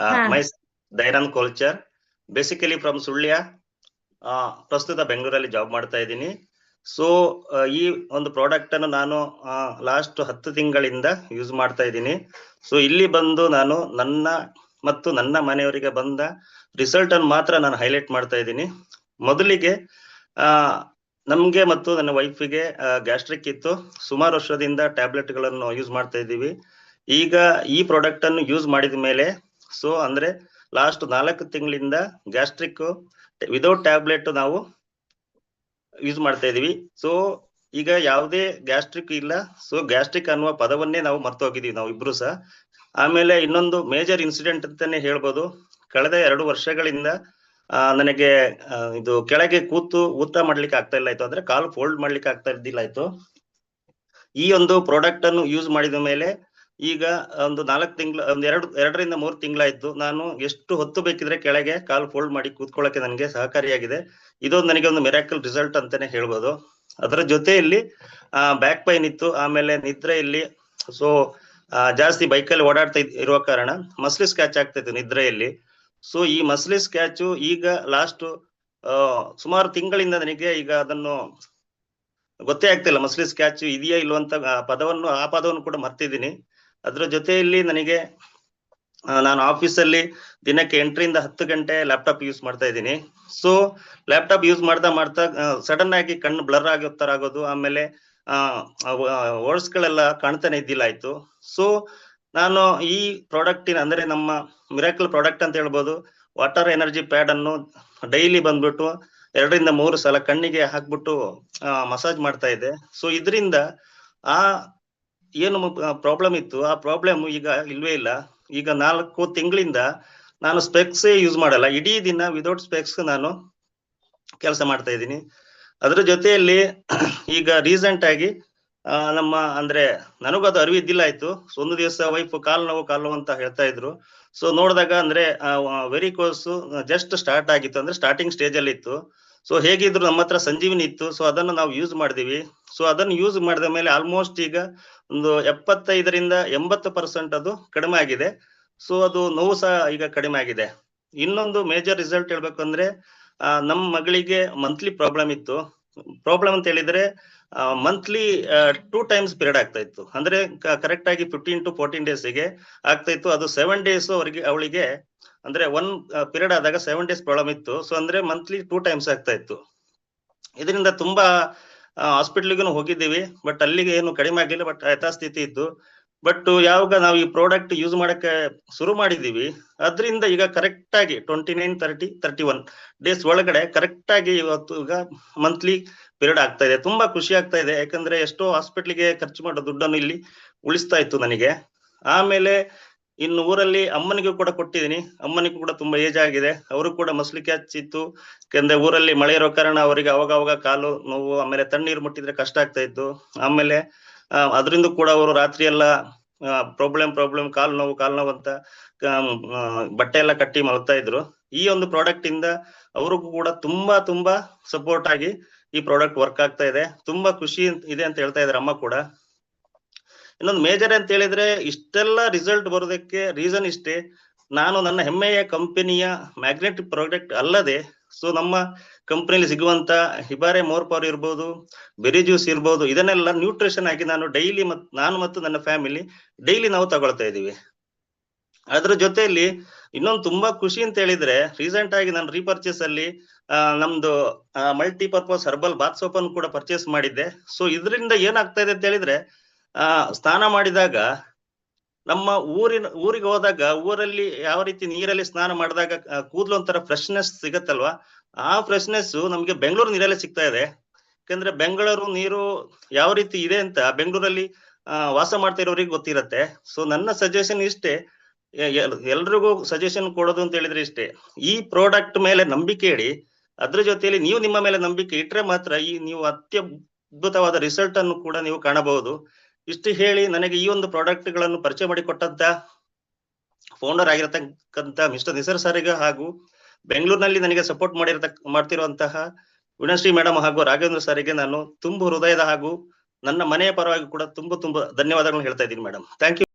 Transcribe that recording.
ಹಾ ಮೈ ದೈರನ್ Kolchar, basically from Sullia. ಪ್ರಸ್ತುತ ಬೆಂಗಳೂರಲ್ಲಿ ಜಾಬ್ ಮಾಡ್ತಾ ಇದ್ದೀನಿ. ಸೊ ಈ ಒಂದು ಪ್ರಾಡಕ್ಟ್ ಅನ್ನು ನಾನು ಲಾಸ್ಟ್ 10 ತಿಂಗಳಿಂದ ಯೂಸ್ ಮಾಡ್ತಾ ಇದ್ದೀನಿ. ಸೊ ಇಲ್ಲಿ ಬಂದು ನಾನು ನನ್ನ ಮತ್ತು ನನ್ನ ಮನೆಯವರಿಗೆ ಬಂದ ರಿಸಲ್ಟ್ ಅನ್ನು ಮಾತ್ರ ನಾನು ಹೈಲೈಟ್ ಮಾಡ್ತಾ ಇದ್ದೀನಿ. ಮೊದಲಿಗೆ ನಮ್ಗೆ ಮತ್ತು ನನ್ನ ವೈಫಿಗೆ ಗ್ಯಾಸ್ಟ್ರಿಕ್ ಇತ್ತು. ಸುಮಾರು ವರ್ಷದಿಂದ ಟ್ಯಾಬ್ಲೆಟ್ ಗಳನ್ನು ಯೂಸ್ ಮಾಡ್ತಾ ಇದ್ದೀವಿ. ಈಗ ಈ ಪ್ರಾಡಕ್ಟ್ ಅನ್ನು ಯೂಸ್ ಮಾಡಿದ ಮೇಲೆ ಸೊ ಅಂದ್ರೆ ಲಾಸ್ಟ್ 4 ತಿಂಗಳಿಂದ ಗ್ಯಾಸ್ಟ್ರಿಕ್ ವಿದೌಟ್ ಟ್ಯಾಬ್ಲೆಟ್ ನಾವು ಯೂಸ್ ಮಾಡ್ತಾ ಇದೀವಿ. ಸೊ ಈಗ ಯಾವುದೇ ಗ್ಯಾಸ್ಟ್ರಿಕ್ ಇಲ್ಲ. ಸೊ ಗ್ಯಾಸ್ಟ್ರಿಕ್ ಅನ್ನುವ ಪದವನ್ನೇ ನಾವು ಮರ್ತು ಹೋಗಿದೀವಿ ನಾವು ಇಬ್ರು ಸಹ. ಆಮೇಲೆ ಇನ್ನೊಂದು ಮೇಜರ್ ಇನ್ಸಿಡೆಂಟ್ ಅಂತಾನೆ ಹೇಳ್ಬೋದು. ಕಳೆದ 2 ವರ್ಷಗಳಿಂದ ನನಗೆ ಇದು ಕೆಳಗೆ ಕೂತು ಊಟ ಮಾಡ್ಲಿಕ್ಕೆ ಆಗ್ತಾ ಇಲ್ಲ ಆಯ್ತು, ಅಂದ್ರೆ ಕಾಲು ಫೋಲ್ಡ್ ಮಾಡ್ಲಿಕ್ಕೆ ಆಗ್ತಾ ಇದ್ದಿಲ್ಲ ಆಯ್ತು. ಈ ಒಂದು ಪ್ರಾಡಕ್ಟ್ ಅನ್ನು ಯೂಸ್ ಮಾಡಿದ ಮೇಲೆ ಈಗ ಒಂದು 4 ತಿಂಗಳು, ಒಂದ್ 2ರಿಂದ 3 ತಿಂಗಳಾಯ್ತು. ನಾನು ಎಷ್ಟು ಹೊತ್ತು ಬೇಕಿದ್ರೆ ಕೆಳಗೆ ಕಾಲು ಫೋಲ್ಡ್ ಮಾಡಿ ಕೂತ್ಕೊಳ್ಳಕ್ಕೆ ನನಗೆ ಸಹಕಾರಿಯಾಗಿದೆ. ಇದೊಂದು ನನಗೆ ಒಂದು ಮಿರಾಕಲ್ ರಿಸಲ್ಟ್ ಅಂತಾನೆ ಹೇಳ್ಬೋದು. ಅದರ ಜೊತೆಯಲ್ಲಿ ಬ್ಯಾಕ್ ಪೈನ್ ಇತ್ತು, ಆಮೇಲೆ ನಿದ್ರೆಯಲ್ಲಿ ಸೊ ಜಾಸ್ತಿ ಬೈಕಲ್ಲಿ ಓಡಾಡ್ತಾ ಇರುವ ಕಾರಣ ಮಸ್ಲಿ ಸ್ಕ್ಯಾಚ್ ಆಗ್ತಾ ಇತ್ತು ನಿದ್ರೆಯಲ್ಲಿ. ಸೊ ಈ ಮಸ್ಲಿ ಸ್ಕ್ಯಾಚು ಈಗ ಲಾಸ್ಟ್ ಸುಮಾರು ತಿಂಗಳಿಂದ ನನಗೆ ಈಗ ಅದನ್ನು ಗೊತ್ತೇ ಆಗ್ತಿಲ್ಲ, ಮಸ್ಲಿ ಸ್ಕ್ಯಾಚ್ ಇದೆಯಾ ಇಲ್ವಂತ ಆ ಪದವನ್ನು ಕೂಡ ಮರ್ತಿದ್ದೀನಿ. ಅದ್ರ ಜೊತೆಯಲ್ಲಿ ನನಗೆ ನಾನು ಆಫೀಸಲ್ಲಿ ದಿನಕ್ಕೆ 8ರಿಂದ 10 ಗಂಟೆ ಲ್ಯಾಪ್ಟಾಪ್ ಯೂಸ್ ಮಾಡ್ತಾ ಇದ್ದೀನಿ. ಸೊ ಲ್ಯಾಪ್ಟಾಪ್ ಯೂಸ್ ಮಾಡ್ತಾ ಸಡನ್ ಆಗಿ ಕಣ್ಣು ಬ್ಲರ್ ಆಗೋದು, ಆಮೇಲೆ ವರ್ಡ್ಸ್ ಗಳೆಲ್ಲ ಕಾಣ್ತಾನೆ ಇದ್ದಿಲ್ಲ ಆಯ್ತು. ಸೊ ನಾನು ಈ ಪ್ರಾಡಕ್ಟಿನ ಅಂದ್ರೆ ನಮ್ಮ ಮಿರಾಕಲ್ ಪ್ರಾಡಕ್ಟ್ ಅಂತ ಹೇಳ್ಬೋದು, ವಾಟರ್ ಎನರ್ಜಿ ಪ್ಯಾಡ್ ಅನ್ನು ಡೈಲಿ ಬಂದ್ಬಿಟ್ಟು 2ರಿಂದ 3 ಸಲ ಕಣ್ಣಿಗೆ ಹಾಕ್ಬಿಟ್ಟು ಮಸಾಜ್ ಮಾಡ್ತಾ ಇದ್ದೆ. ಸೊ ಇದರಿಂದ ಏನು ಪ್ರಾಬ್ಲಮ್ ಇತ್ತು ಆ ಪ್ರಾಬ್ಲಮ್ ಈಗ ಇಲ್ವೇ ಇಲ್ಲ. ಈಗ 4 ತಿಂಗಳಿಂದ ನಾನು ಸ್ಪೆಕ್ಸ್ ಯೂಸ್ ಮಾಡಲ್ಲ, ಇಡೀ ದಿನ ವಿದೌಟ್ ಸ್ಪೆಕ್ಸ್ ನಾನು ಕೆಲಸ ಮಾಡ್ತಾ ಇದ್ದೀನಿ. ಅದ್ರ ಜೊತೆಯಲ್ಲಿ ಈಗ ರೀಸೆಂಟ್ ಆಗಿ ನಮ್ಮ ಅಂದ್ರೆ ನನಗೂ ಅದು ಅರಿವಿದ್ದಿಲ್ಲ ಆಯ್ತು. ಒಂದು ದಿವಸ ವೈಫ್ ಕಾಲು ನೋವು ಅಂತ ಹೇಳ್ತಾ ಇದ್ರು. ಸೊ ನೋಡಿದಾಗ ಅಂದ್ರೆ ವೆರಿಕೋಸ್ ಜಸ್ಟ್ ಸ್ಟಾರ್ಟ್ ಆಗಿತ್ತು, ಅಂದ್ರೆ ಸ್ಟಾರ್ಟಿಂಗ್ ಸ್ಟೇಜ್ ಅಲ್ಲಿ ಇತ್ತು. ಸೊ ಹೇಗಿದ್ರು ನಮ್ಮ ಹತ್ರ ಸಂಜೀವಿನಿ ಇತ್ತು. ಸೊ ಅದನ್ನು ನಾವು ಯೂಸ್ ಮಾಡಿದೀವಿ. ಸೊ ಅದನ್ನು ಯೂಸ್ ಮಾಡಿದ ಮೇಲೆ ಆಲ್ಮೋಸ್ಟ್ ಈಗ ಒಂದು 75ರಿಂದ 80% ಅದು ಕಡಿಮೆ ಆಗಿದೆ. ಸೊ ಅದು ನೋವು ಸಹ ಈಗ ಕಡಿಮೆ ಆಗಿದೆ. ಇನ್ನೊಂದು ಮೇಜರ್ ರಿಸಲ್ಟ್ ಹೇಳ್ಬೇಕಂದ್ರೆ ನಮ್ಮ ಮಗಳಿಗೆ ಮಂತ್ಲಿ ಪ್ರಾಬ್ಲಮ್ ಇತ್ತು. ಪ್ರಾಬ್ಲಮ್ ಅಂತ ಹೇಳಿದ್ರೆ ಮಂತ್ಲಿ 2 ಟೈಮ್ಸ್ ಪೀರಿಯಡ್ ಆಗ್ತಾ ಇತ್ತು, ಅಂದ್ರೆ ಕರೆಕ್ಟ್ ಆಗಿ 15 to 14 ಡೇಸ್ಗೆ ಆಗ್ತಾ ಇತ್ತು. ಅದು 7 ಡೇಸ್ ಅವಳಿಗೆ ಅಂದ್ರೆ 1 ಪೀರಿಯಡ್ ಆದಾಗ 7 ಡೇಸ್ ಪ್ರಾಬ್ಲಮ್ ಇತ್ತು. ಸೊ ಅಂದ್ರೆ ಮಂತ್ಲಿ 2 ಟೈಮ್ಸ್ ಆಗ್ತಾ ಇತ್ತು. ಇದರಿಂದ ತುಂಬಾ ಹಾಸ್ಪಿಟ್ಲಿಗೂ ಹೋಗಿದ್ದೀವಿ, ಬಟ್ ಅಲ್ಲಿಗೆ ಏನು ಕಡಿಮೆ ಆಗಿಲ್ಲ, ಬಟ್ ಯಥಾಸ್ಥಿತಿ ಇತ್ತು. ಬಟ್ ಯಾವಾಗ ನಾವು ಈ ಪ್ರಾಡಕ್ಟ್ ಯೂಸ್ ಮಾಡಕ್ಕೆ ಶುರು ಮಾಡಿದೀವಿ, ಅದರಿಂದ ಈಗ ಕರೆಕ್ಟ್ ಆಗಿ 29, 30, 31 ಡೇಸ್ ಒಳಗಡೆ ಕರೆಕ್ಟ್ ಆಗಿ ಇವತ್ತು ಈಗ ಮಂತ್ಲಿ ಪೀರಿಯಡ್ ಆಗ್ತಾ ಇದೆ. ತುಂಬಾ ಖುಷಿ ಆಗ್ತಾ ಇದೆ, ಯಾಕಂದ್ರೆ ಎಷ್ಟೋ ಹಾಸ್ಪಿಟ್ಲಿಗೆ ಖರ್ಚು ಮಾಡೋ ದುಡ್ಡನ್ನು ಇಲ್ಲಿ ಉಳಿಸ್ತಾ ಇತ್ತು ನನಗೆ. ಆಮೇಲೆ ಇನ್ನು ಊರಲ್ಲಿ ಅಮ್ಮನಿಗೂ ಕೂಡ ಕೊಟ್ಟಿದ್ದೀನಿ. ಅಮ್ಮನಿಗೂ ಕೂಡ ತುಂಬಾ ಏಜ್ ಆಗಿದೆ, ಅವರು ಕೂಡ ಮಸ್ಲಿ ಕ್ಯಾಚ್ ಇತ್ತು. ಯಾಕಂದ್ರೆ ಊರಲ್ಲಿ ಮಳೆ ಇರೋ ಕಾರಣ ಅವರಿಗೆ ಅವಾಗ ಕಾಲು ನೋವು, ಆಮೇಲೆ ತಣ್ಣೀರು ಮುಟ್ಟಿದ್ರೆ ಕಷ್ಟ ಆಗ್ತಾ ಇತ್ತು. ಆಮೇಲೆ ಅದರಿಂದ ಕೂಡ ಅವರು ರಾತ್ರಿ ಎಲ್ಲ ಪ್ರಾಬ್ಲಮ್ ಕಾಲು ನೋವು ಅಂತ ಬಟ್ಟೆ ಎಲ್ಲ ಕಟ್ಟಿ ಮಲಗ್ತಾ ಇದ್ರು. ಈ ಒಂದು ಪ್ರಾಡಕ್ಟ್ ಇಂದ ಅವ್ರಿಗೂ ಕೂಡ ತುಂಬಾ ಸಪೋರ್ಟ್ ಆಗಿ ಈ ಪ್ರಾಡಕ್ಟ್ ವರ್ಕ್ ಆಗ್ತಾ ಇದೆ. ತುಂಬಾ ಖುಷಿ ಇದೆ ಅಂತ ಹೇಳ್ತಾ ಇದಾರೆ ಅಮ್ಮ ಕೂಡ. ಇನ್ನೊಂದು ಮೇಜರ್ ಅಂತ ಹೇಳಿದ್ರೆ ಇಷ್ಟೆಲ್ಲ ರಿಸಲ್ಟ್ ಬರೋದಕ್ಕೆ ರೀಸನ್ ಇಷ್ಟೇ, ನಾನು ನನ್ನ ಹೆಮ್ಮೆಯ ಕಂಪನಿಯ ಮ್ಯಾಗ್ನೆಟಿಕ್ ಪ್ರಾಡಕ್ಟ್ ಅಲ್ಲದೆ ಸೊ ನಮ್ಮ ಕಂಪನಿಯಲ್ಲಿ ಸಿಗುವಂತ ಹಿಬಾರೆ ಮೋರ್ ಪವರ್ ಇರ್ಬೋದು, ಬೆರಿ ಜ್ಯೂಸ್ ಇರ್ಬೋದು, ಇದನ್ನೆಲ್ಲ ನ್ಯೂಟ್ರಿಷನ್ ಆಗಿ ನಾನು ಡೈಲಿ ನಾನು ಮತ್ತು ನನ್ನ ಫ್ಯಾಮಿಲಿ ಡೈಲಿ ನಾವು ತಗೊಳ್ತಾ ಇದೀವಿ. ಅದ್ರ ಜೊತೆಯಲ್ಲಿ ಇನ್ನೊಂದು ತುಂಬಾ ಖುಷಿ ಅಂತ ಹೇಳಿದ್ರೆ, ರೀಸೆಂಟ್ ಆಗಿ ನಾನು ರೀಪರ್ಚೇಸ್ ಅಲ್ಲಿ ನಮ್ದು ಮಲ್ಟಿಪರ್ಪಸ್ ಹರ್ಬಲ್ ಬಾತ್ ಸೋಪ್ ಅನ್ನು ಕೂಡ ಪರ್ಚೇಸ್ ಮಾಡಿದ್ದೆ. ಸೊ ಇದರಿಂದ ಏನಾಗ್ತಾ ಇದೆ ಅಂತ ಹೇಳಿದ್ರೆ, ಸ್ನಾನ ಮಾಡಿದಾಗ ನಮ್ಮ ಊರಿಗೆ ಹೋದಾಗ ಊರಲ್ಲಿ ಯಾವ ರೀತಿ ನೀರಲ್ಲಿ ಸ್ನಾನ ಮಾಡಿದಾಗ ಕೂದಲು ಒಂಥರ ಫ್ರೆಶ್ನೆಸ್ ಸಿಗತ್ತಲ್ವಾ, ಆ ಫ್ರೆಶ್ನೆಸ್ ನಮ್ಗೆ ಬೆಂಗಳೂರು ನೀರಲ್ಲೇ ಸಿಗ್ತಾ ಇದೆ. ಯಾಕಂದ್ರೆ ಬೆಂಗಳೂರು ನೀರು ಯಾವ ರೀತಿ ಇದೆ ಅಂತ ಬೆಂಗಳೂರಲ್ಲಿ ವಾಸ ಮಾಡ್ತಾ ಇರೋರಿಗೆ ಗೊತ್ತಿರತ್ತೆ. ಸೊ ನನ್ನ ಸಜೆಷನ್ ಇಷ್ಟೇ, ಎಲ್ರಿಗೂ ಸಜೆಷನ್ ಕೊಡೋದು ಅಂತ ಹೇಳಿದ್ರೆ ಇಷ್ಟೇ, ಈ ಪ್ರಾಡಕ್ಟ್ ಮೇಲೆ ನಂಬಿಕೆ ಇಡಿ. ಅದ್ರ ಜೊತೆಯಲ್ಲಿ ನೀವು ನಿಮ್ಮ ಮೇಲೆ ನಂಬಿಕೆ ಇಟ್ರೆ ಮಾತ್ರ ನೀವು ಅತ್ಯದ್ಭುತವಾದ ರಿಸಲ್ಟ್ ಅನ್ನು ಕೂಡ ನೀವು ಕಾಣಬಹುದು. ಇಷ್ಟು ಹೇಳಿ ನನಗೆ ಈ ಒಂದು ಪ್ರಾಡಕ್ಟ್ ಗಳನ್ನು ಪರಿಚಯ ಮಾಡಿಕೊಟ್ಟಂತ ಫೌಂಡರ್ ಆಗಿರತಕ್ಕಂತ ಮಿಸ್ಟರ್ ನಿಸರ್ ಸರ್ಗೆ ಹಾಗೂ ಬೆಂಗಳೂರಿನಲ್ಲಿ ನನಗೆ ಸಪೋರ್ಟ್ ಮಾಡ್ತಿರುವಂತಹ ವಿನಶ್ರೀ ಮೇಡಮ್ ಹಾಗೂ ರಾಘವೇಂದ್ರ ಸರ್ಗೆ ನಾನು ತುಂಬ ಹೃದಯದ ಹಾಗೂ ನನ್ನ ಮನೆಯ ಪರವಾಗಿ ಕೂಡ ತುಂಬ ಧನ್ಯವಾದಗಳನ್ನು ಹೇಳ್ತಾ ಇದ್ದೀನಿ ಮೇಡಮ್. Thank you.